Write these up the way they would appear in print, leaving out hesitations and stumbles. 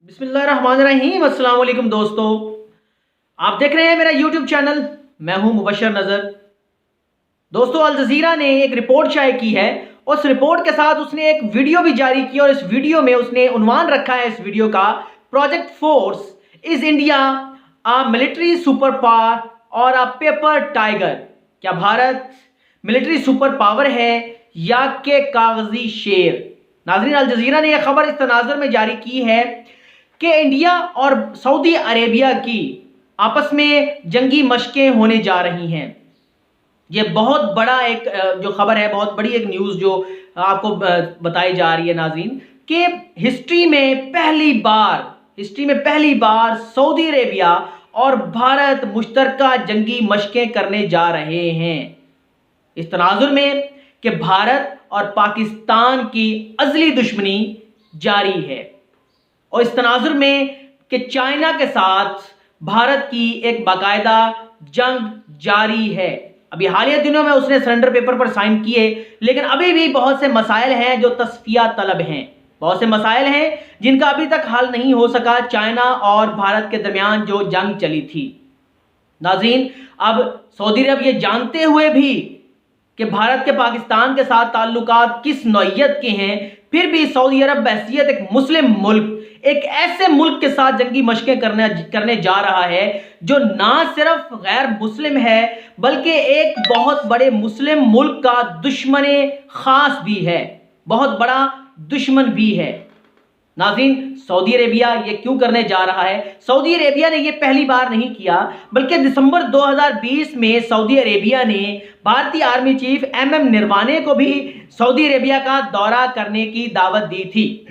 बिस्मिल्लाहिर्रहमानिर्रहीम। अस्सलाम वालेकुम दोस्तों, आप देख रहे हैं मेरा यूट्यूब चैनल। मैं हूं मुबशर नज़र। दोस्तों, अल जज़ीरा ने एक रिपोर्ट शाये की है। उस रिपोर्ट के साथ उसने एक वीडियो भी जारी की और इस वीडियो में उसने उन्वान रखा है इस वीडियो का, project force is India a military super power और अ पेपर टाइगर। क्या भारत मिलिट्री सुपर पावर है या के कागजी शेर? नाज़रीन, अल जज़ीरा ने यह खबर इस तनाजुर में जारी की है कि इंडिया और सऊदी अरेबिया की आपस में जंगी मशकें होने जा रही हैं। ये बहुत बड़ा एक जो खबर है, बहुत बड़ी एक न्यूज़ जो आपको बताई जा रही है नाज़रीन, कि हिस्ट्री में पहली बार सऊदी अरेबिया और भारत मुश्तरका जंगी मशकें करने जा रहे हैं। इस तनाजुर में कि भारत और पाकिस्तान की अज़ली दुश्मनी जारी है और इस तनाजुर में कि चाइना के साथ भारत की एक बाकायदा जंग जारी है। अभी हालिया दिनों में उसने सरेंडर पेपर पर साइन किए, लेकिन अभी भी बहुत से मसाइल हैं जो तस्फिया तलब हैं। बहुत से मसाइल हैं जिनका अभी तक हल नहीं हो सका चाइना और भारत के दरमियान जो जंग चली थी। नाज़रीन, अब सऊदी अरब ये जानते हुए भी कि भारत के पाकिस्तान के साथ ताल्लुकात किस नौइयत के हैं, फिर भी सऊदी अरब बहैसियत एक मुस्लिम मुल्क एक ऐसे मुल्क के साथ जंगी मशकें करने जा रहा है जो ना सिर्फ गैर मुस्लिम है बल्कि एक बहुत बड़े मुस्लिम मुल्क का दुश्मन खास भी है, बहुत बड़ा दुश्मन भी है। नाज़रीन, सऊदी अरेबिया ये क्यों करने जा रहा है? सऊदी अरेबिया ने ये पहली बार नहीं किया, बल्कि दिसंबर 2020 में सऊदी अरेबिया ने भारतीय आर्मी चीफ MM निरवाने को भी सऊदी अरेबिया का दौरा करने की दावत दी थी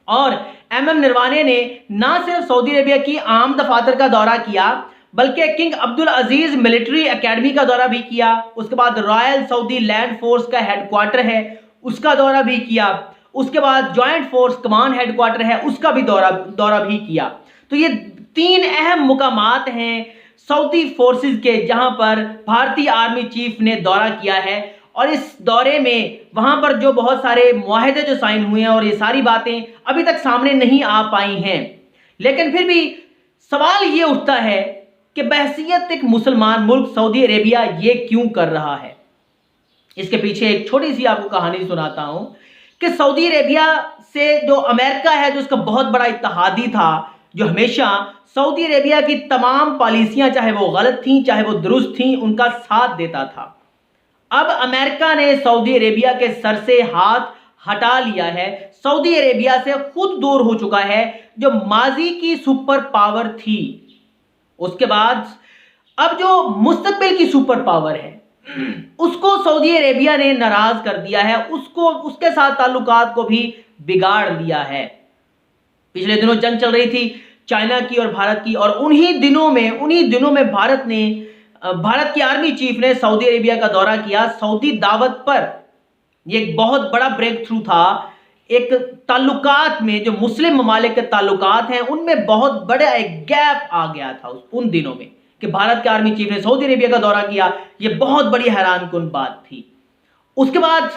और MM निरवाने ने ना सिर्फ सऊदी अरेबिया की आम दफातर का दौरा किया बल्कि किंग अब्दुल अजीज मिलिट्री एकेडमी का दौरा भी किया। उसके बाद रॉयल सऊदी लैंड फोर्स का हेडक्वार्टर है उसका दौरा भी किया। उसके बाद जॉइंट फोर्स कमांड हेडक्वार्टर है उसका भी दौरा भी किया। तो ये तीन अहम मुकामात हैं सऊदी फोर्सेस के जहां पर भारतीय आर्मी चीफ ने दौरा किया है और इस दौरे में वहां पर जो बहुत सारे मुआहदे जो साइन हुए हैं और ये सारी बातें अभी तक सामने नहीं आ पाई हैं। लेकिन फिर भी सवाल ये उठता है कि बहैसियत एक मुसलमान मुल्क सऊदी अरेबिया ये क्यों कर रहा है? इसके पीछे एक छोटी सी आपको कहानी सुनाता हूं कि सऊदी अरेबिया से जो अमेरिका है, जो उसका बहुत बड़ा इत्तेहादी था, जो हमेशा सऊदी अरेबिया की तमाम पॉलिसियां चाहे वो गलत थीं चाहे वो दुरुस्त थीं उनका साथ देता था। अब अमेरिका ने सऊदी अरेबिया के सर से हाथ हटा लिया है, सऊदी अरेबिया से खुद दूर हो चुका है जो माजी की सुपर पावर थी। उसके बाद अब जो मुस्तकबिल की सुपर पावर है उसको सऊदी अरेबिया ने नाराज कर दिया है, उसके साथ ताल्लुकात को भी बिगाड़ दिया है। पिछले दिनों जंग चल रही थी चाइना की और भारत की और उन्हीं दिनों में भारत की आर्मी चीफ ने सऊदी अरेबिया का दौरा किया सऊदी दावत पर। यह एक बहुत बड़ा ब्रेक थ्रू था एक ताल्लुकात में, जो मुस्लिम ममालिक के ताल्लुकात हैं उनमें बहुत बड़ा एक गैप आ गया था उन दिनों में कि भारत के आर्मी चीफ ने सऊदी अरेबिया का दौरा किया। यह बहुत बड़ी हैरानकुन बात थी। उसके बाद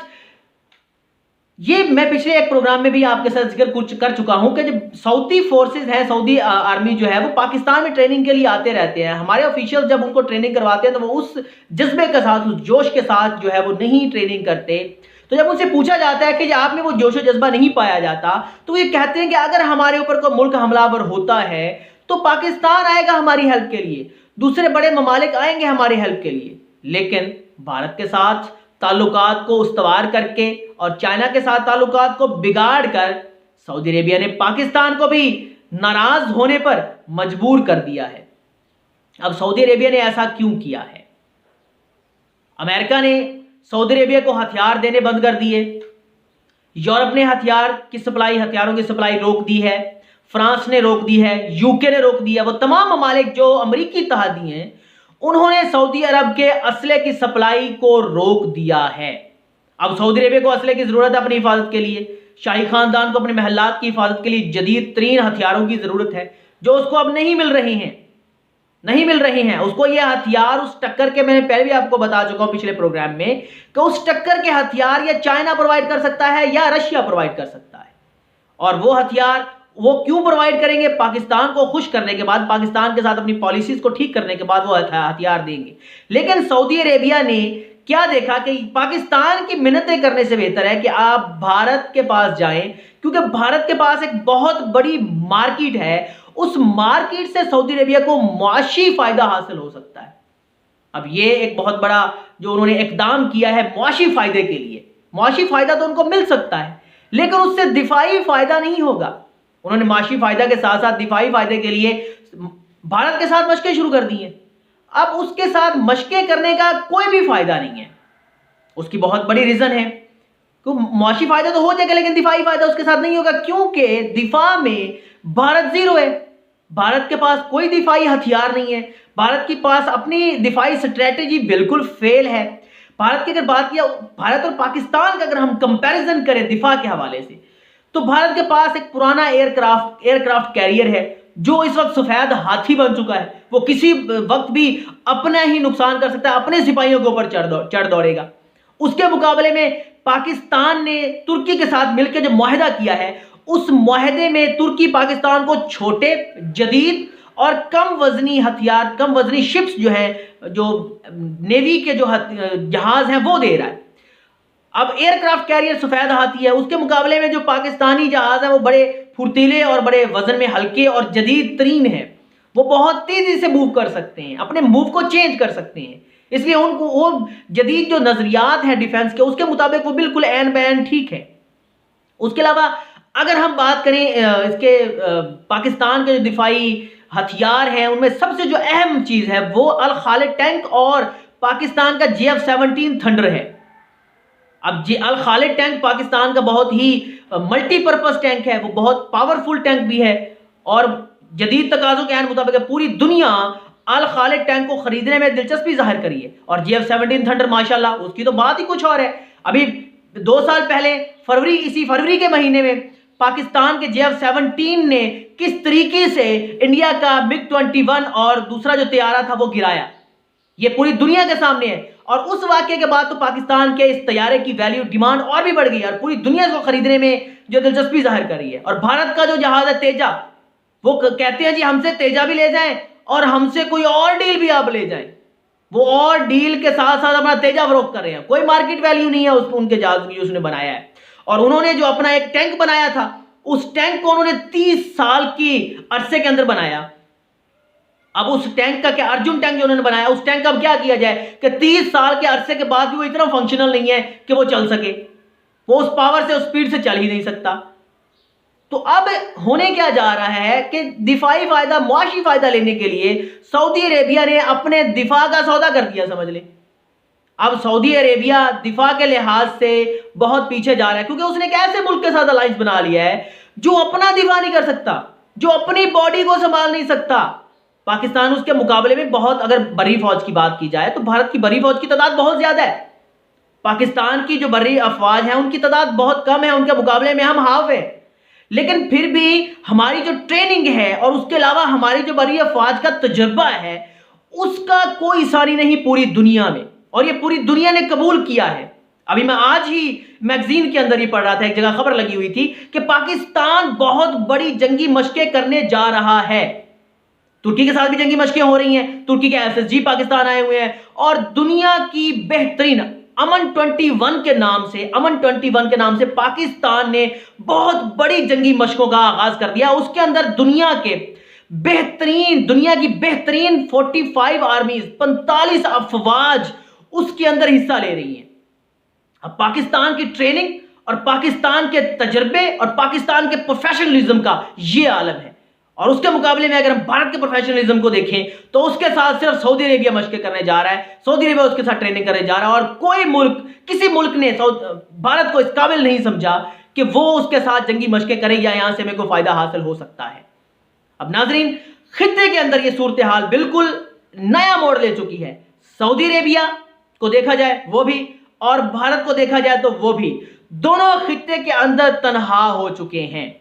ये मैं पिछले एक प्रोग्राम में भी आपके साथ जिक्र कुछ कर चुका हूं कि जब सऊदी फोर्सेस है, सऊदी आर्मी जो है वो पाकिस्तान में ट्रेनिंग के लिए आते रहते हैं। हमारे ऑफिशियल जब उनको ट्रेनिंग करवाते हैं तो वो उस जज्बे के साथ, उस जोश के साथ जो है वो नहीं ट्रेनिंग करते। तो जब उनसे पूछा जाता है कि आप में वो जोश जज्बा नहीं पाया जाता तो ये कहते हैं कि अगर हमारे ऊपर कोई मुल्क हमलावर होता है तो पाकिस्तान आएगा हमारी हेल्प के लिए, दूसरे बड़े ममालिक आएंगे हमारी हेल्प के लिए। लेकिन भारत के साथ ताल्लुकात को उस्तवार करके और चाइना के साथ ताल्लुकात को बिगाड़ कर सऊदी अरेबिया ने पाकिस्तान को भी नाराज होने पर मजबूर कर दिया है। अब सऊदी अरेबिया ने ऐसा क्यों किया है? अमेरिका ने सऊदी अरेबिया को हथियार देने बंद कर दिए, यूरोप ने हथियारों की सप्लाई रोक दी है, फ्रांस ने रोक दी है, यूके ने रोक दिया। वो तमाम ममालिक जो अमरीकी इत्तेहादी हैं उन्होंने सऊदी अरब के असले की सप्लाई को रोक दिया है। अब सऊदी अरेबिया को असले की जरूरत है अपनी हिफाजत के लिए, शाही खानदान को अपने महलात की हिफाजत के लिए जदीद तरीन हथियारों की जरूरत है जो उसको अब नहीं मिल रही हैं। उसको ये हथियार उस टक्कर के, मैंने पहले भी आपको बता चुका हूं पिछले प्रोग्राम में कि उस टक्कर के हथियार या चाइना प्रोवाइड कर सकता है या रशिया प्रोवाइड कर सकता है और वो हथियार वो क्यों प्रोवाइड करेंगे? पाकिस्तान को खुश करने के बाद, पाकिस्तान के साथ अपनी पॉलिसीज को ठीक करने के बाद वो हथियार देंगे। लेकिन सऊदी अरेबिया ने क्या देखा कि पाकिस्तान की मिन्नतें करने से बेहतर है कि आप भारत के पास जाएं, क्योंकि भारत के पास एक बहुत बड़ी मार्केट है। उस मार्केट से सऊदी अरेबिया को मुआशी फायदा हासिल हो सकता है। अब ये एक बहुत बड़ा जो उन्होंने इकदाम किया है मुआशी फायदे के लिए, मुआशी फायदा तो उनको मिल सकता है, लेकिन उससे दिफाई फायदा नहीं होगा। उन्होंने मुआशी फायदा के साथ साथ दिफाई फायदे के लिए भारत के साथ मशकें शुरू कर दी हैं। अब उसके साथ मशकें करने का कोई भी फायदा नहीं है। उसकी बहुत बड़ी रीजन है कि मुआशी फायदा तो हो जाएगा, लेकिन दिफाई फायदा उसके साथ नहीं होगा, क्योंकि दिफा में भारत जीरो है। भारत के पास कोई दिफाई हथियार नहीं है। भारत के पास अपनी दिफाई स्ट्रेटेजी बिल्कुल फेल है। भारत की अगर बात किया, भारत और पाकिस्तान का अगर हम कंपैरिजन करें दिफा के हवाले से, तो भारत के पास एक पुराना एयरक्राफ्ट कैरियर है जो इस वक्त सफेद हाथी बन चुका है। वो किसी वक्त भी अपना ही नुकसान कर सकता है, अपने सिपाहियों के ऊपर चढ़ दौड़ेगा। उसके मुकाबले में पाकिस्तान ने तुर्की के साथ मिलकर जो मुआहदा किया है, उस मुआहदे में तुर्की पाकिस्तान को छोटे, जदीद और कम वजनी हथियार, कम वजनी शिप्स जो है, जो नेवी के जो जहाज हैं वो दे रहा है। अब एयरक्राफ्ट कैरियर सफेद हाथी है, उसके मुकाबले में जो पाकिस्तानी जहाज है वो बड़े फुर्तीले और बड़े वजन में हल्के और जदीद तरीन है। वो बहुत तेजी से मूव कर सकते हैं, अपने मूव को चेंज कर सकते हैं। इसलिए उनको वो जदीद जो नजरियात हैं डिफेंस के, उसके मुताबिक वो बिल्कुल एन बैन ठीक है। उसके अलावा अगर हम बात करें इसके पाकिस्तान के जो दिफाई हथियार हैं, उनमें सबसे जो अहम चीज है वो अल खालिद टैंक और पाकिस्तान का JF-17 थंडर है। अब अल खालिद टैंक पाकिस्तान का बहुत ही मल्टीपर्पज टैंक है, वो बहुत पावरफुल टैंक भी है और जदीद तकाजों के मुताबिक पूरी दुनिया अल खालिद टैंक को खरीदने में दिलचस्पी जाहिर करी है। और JF-17 थंडर माशाल्लाह उसकी तो बात ही कुछ और है। अभी 2 साल पहले इसी फरवरी के महीने में पाकिस्तान के JF-17 ने किस तरीके से इंडिया का MiG-21 और दूसरा जो तैयारा था वो गिराया, ये पूरी दुनिया के सामने है। और उस वाकये के बाद तो पाकिस्तान के इस तैयारे की वैल्यू डिमांड और भी बढ़ गई और पूरी दुनिया इसको खरीदने में जो दिलचस्पी जाहिर कर रही है। और भारत का जो जहाज है तेजा, वो कहते हैं जी हमसे तेजा भी ले जाएं और हमसे कोई और डील भी आप ले जाएं। वो और डील के साथ साथ अपना तेजा फरोख्त कर रहे हैं। कोई मार्केट वैल्यू नहीं है उनके जहाज की उसने बनाया है। और उन्होंने जो अपना एक टैंक बनाया था, उस टैंक को उन्होंने 30 साल की अरसे के अंदर बनाया। अब उस टैंक का क्या, अर्जुन टैंक जो उन्होंने बनाया, उस टैंक का अब क्या किया जाए कि 30 साल के अरसे के बाद भी वो इतना फंक्शनल नहीं है कि वो चल सके। वो उस पावर से, उस स्पीड से चल ही नहीं सकता। तो अब होने क्या जा रहा है कि दिफाई फायदा, मुआशी फायदा लेने के लिए सऊदी अरेबिया ने अपने दिफा का सौदा कर दिया, समझ लें। अब सऊदी अरेबिया दिफा के लिहाज से बहुत पीछे जा रहा है, क्योंकि उसने एक ऐसे मुल्क के साथ अलायंस बना लिया है जो अपना दिफा नहीं कर सकता, जो अपनी बॉडी को संभाल नहीं सकता। पाकिस्तान उसके मुकाबले में बहुत, अगर बड़ी फौज की बात की जाए तो भारत की बड़ी फौज की तादाद बहुत ज्यादा है। पाकिस्तान की जो बड़ी अफवाज है उनकी तादाद बहुत कम है, उनके मुकाबले में हम हाफ है। लेकिन फिर भी हमारी जो ट्रेनिंग है और उसके अलावा हमारी जो बड़ी अफवाज का तजुर्बा है, उसका कोई सारी नहीं पूरी दुनिया में, और ये पूरी दुनिया ने कबूल किया है। अभी मैं आज ही मैगजीन के अंदर ही पढ़ रहा था, एक जगह खबर लगी हुई थी कि पाकिस्तान बहुत बड़ी जंगी मशकें करने जा रहा है। तुर्की के साथ भी जंगी मशकें हो रही हैं, तुर्की के SSG पाकिस्तान आए हुए हैं और दुनिया की बेहतरीन अमन 21 के नाम से पाकिस्तान ने बहुत बड़ी जंगी मशकों का आगाज कर दिया। उसके अंदर दुनिया की बेहतरीन 45 आर्मीज, 45 अफवाज उसके अंदर हिस्सा ले रही हैं। अब पाकिस्तान की ट्रेनिंग और पाकिस्तान के तजर्बे और पाकिस्तान के प्रोफेशनलिज्म का ये आलम है। और उसके मुकाबले में अगर हम भारत के प्रोफेशनलिज्म को देखें तो उसके साथ सिर्फ सऊदी अरेबिया मशकें करने जा रहा है, सऊदी अरेबिया उसके साथ ट्रेनिंग करने जा रहा है, और कोई मुल्क, किसी मुल्क ने भारत को इस काबिल नहीं समझा कि वो उसके साथ जंगी मशकें करे या यहां से हमें कोई फायदा हासिल हो सकता है। अब नाजरीन, खित्ते के अंदर ये सूरत हाल बिल्कुल नया मोड़ ले चुकी है। सऊदी अरेबिया को देखा जाए वो भी, और भारत को देखा जाए तो वो भी, दोनों खित्ते के अंदर तनहा हो चुके हैं।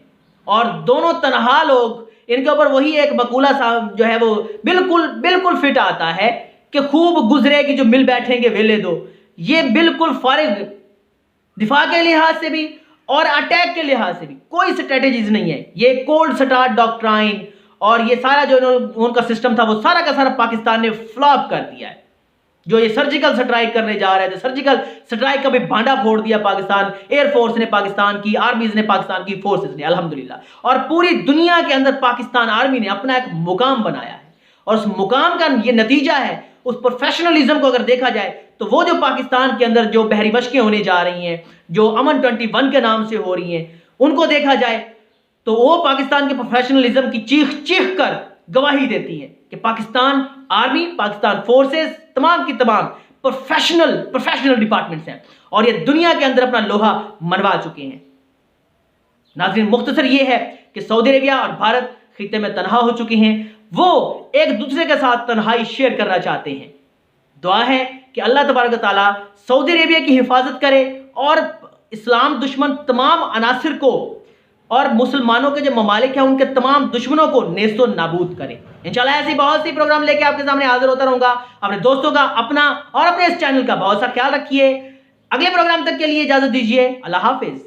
और दोनों तनहा लोग, इनके ऊपर वही एक मकूला जो है वो बिल्कुल फिट आता है कि खूब गुजरेगी जो मिल बैठेंगे वेले दो। ये बिल्कुल फारिग, दिफा के लिहाज से भी और अटैक के लिहाज से भी कोई स्ट्रेटेजीज नहीं है। ये कोल्ड स्टार्ट डॉक्ट्राइन और ये सारा जो उनका सिस्टम था वो सारा का सारा पाकिस्तान ने फ्लॉप कर दिया है। जो ये सर्जिकल स्ट्राइक करने जा रहे थे, सर्जिकल स्ट्राइक का भी भांडा फोड़ दिया पाकिस्तान एयरफोर्स ने, पाकिस्तान की आर्मीज ने, पाकिस्तान की फोर्सेस ने, अल्हम्दुलिल्लाह। और पूरी दुनिया के अंदर पाकिस्तान आर्मी ने अपना एक मुकाम बनाया है और उस मुकाम का ये नतीजा है, उस प्रोफेशनलिज्म को अगर देखा जाए तो वो जो पाकिस्तान के अंदर जो बहरी मशकें होने जा रही हैं, जो अमन 21 के नाम से हो रही हैं, उनको देखा जाए तो वो पाकिस्तान के प्रोफेशनलिज्म की चीख चीख कर गवाही देती है कि पाकिस्तान आर्मी, पाकिस्तान फोर्सेस तमाम की तमाम प्रोफेशनल डिपार्टमेंट्स हैं और ये दुनिया के अंदर अपना लोहा मनवा चुके हैं। नाज़रीन, मुख्तसर ये है कि सऊदी अरेबिया और भारत खित्ते में तनहा हो चुके हैं। वो एक दूसरे के साथ तन्हाई शेयर करना चाहते हैं। दुआ है कि अल्लाह तबारक व तआला सऊदी अरेबिया की हिफाजत करे और इस्लाम दुश्मन तमाम अनासिर को और मुसलमानों के जो ममालिक हैं उनके तमाम दुश्मनों को नेस्तो नाबूद करे। इंशाल्लाह ऐसी बहुत सी प्रोग्राम लेके आपके सामने हाजिर होता रहूंगा। अपने दोस्तों का, अपना और अपने इस चैनल का बहुत सा ख्याल रखिए। अगले प्रोग्राम तक के लिए इजाजत दीजिए। अल्लाह हाफिज।